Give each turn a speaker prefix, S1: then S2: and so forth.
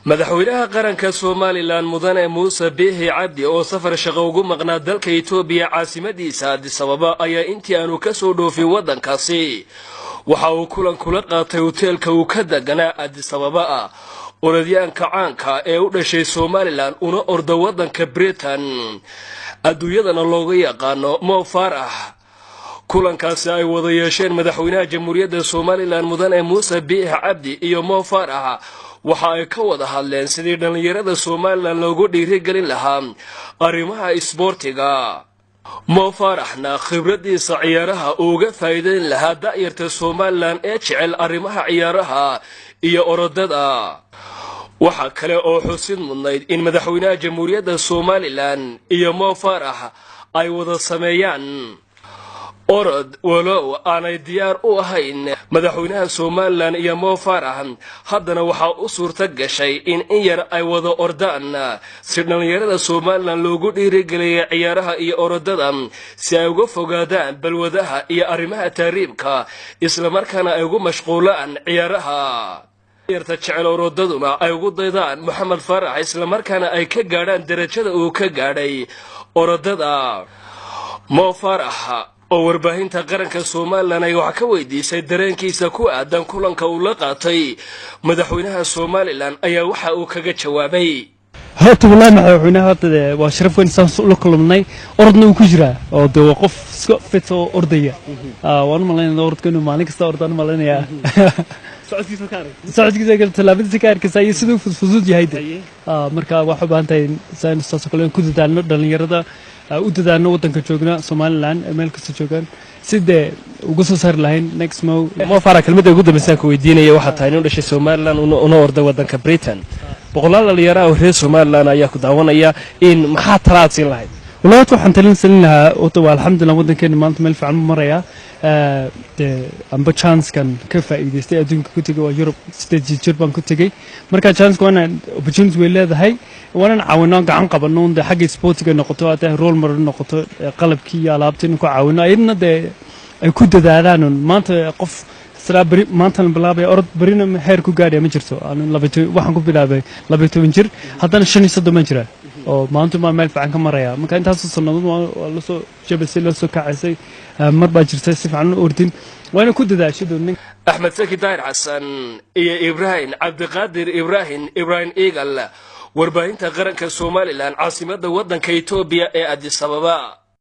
S1: madaxweynaha qaranka Soomaaliland mudane Muuse Biixi Cabdi oo safar shaqo ugu maqnaa dalka Itoobiya caasimadiisa Addis Ababa ayaa intii aanu ka soo dhoofin wadankaasi waxa uu kulan kula qaatay hoteelka uu ka deganaa Addis Ababa orodyaanka caanka ee u dhashay Soomaaliland una orda wadanka Britain adduunyadana looga yaqaano Mo Farah kulankaasi ay wada yeesheen madaxweynaha jamhuuriyadda Soomaaliland mudane Muuse Biixi Cabdi iyo Mo Farah waxa ay ka wada hadleen sidii dhalinyarada Soomaaliland loogu dhiirigelin lahaa arrimaha isboortiga Mo Farahna khibradiisa ciyaaraha uga faa'iideyn lahaa da'yarta Soomaaliland ee jecel arrimaha ciyaaraha iyo orodada waxa kale oo xusid mudnayd in madaxweynaha jamhuuriyadda Soomaaliland iyo Mo Farah ay wada sameeyaan orod walow aanay diyaar u ahayn madaxweynaha Soomaaliland iyo Mo Farah haddana waxa u suurta gashay in yar ay wada ordaan si dhalinyarada Soomaaliland loogu dhiirigeliyo ciyaaraha iyo orodada si ay uga fogaadaan balwadaha iyo arrimaha taariibka isla markaana ay ugu mashquulaan ciyaaraha yarta jecel orodaduna ay ugu daydaan Mohamed Farah isla markaana ay ka gaadhaan darajada uu ka gaadhay orodada Mo Farah oo warbaahinta qaranka Soomaaliland ay wax ka weydiisay dareenkiisa ku aadan kulanka uu la qaatay madaxweynaha Soomaaliland ayaa waxa uu kaga jawaabay
S2: horta wallahi madaxweynaha hadda waa sharaf weyn saan la kulmnay orodna uu ku jiraa oo dee qof iska fit oo ordaya waan malaynayaa orodka inuu maalin kasta ordaan malaynayaa socodkiisa kale talaabadiisa ka arkaysa sidoo fudud yahay marka waxa u baahan tahay saan kale ku dadaalno dhalinyarada u dadaano wadanka joogna Soomaaliland meel kasta joogan sidee ugu soo saar lahayn next Mo
S1: Farah kelmadda ugu dambaysan ku weydiinaya waxa tahay inuu dhashay Soomaaliland una orday wadanka Britain boqolaal dhalinyaro oo reer Soomaaliland ayaa ku daawanaya in maxaa talaad siin lahayd
S2: والله waxaan talin lahaa oo alxamdulillah wadankeena maanta meel fiican maraya amba chance kan ka faa'iideystay adduunka ku tagay waa Europe stage jirban ku tagay marka chance wana opportunity way leedahay wana caawino gacan qabano xagga sportiga noqoto hada role model noqoto qalabkii iyo alaabtiin ku caawino ayna ay ku dadaalaan maanta qof strawberry maanta bilaabay orod barina heer ku gaadhay ma jirto aan waxaan ku bilaabay 12 jir haddana 35 jira oo maanta ma meel fiican ka maraya marka intaas sanadoood waa la soo jabisay la soo kacaysay mar baa jirtay si fiican u ordin waana ku dadaashay
S1: Ahmed Saki Daahir Xasan iyo Ibrahim Abdiqaadir Ibrahim Eagle warbaahinta qaranka Soomaaliland caasimadda wadanka Itoobiya ee Addis Ababa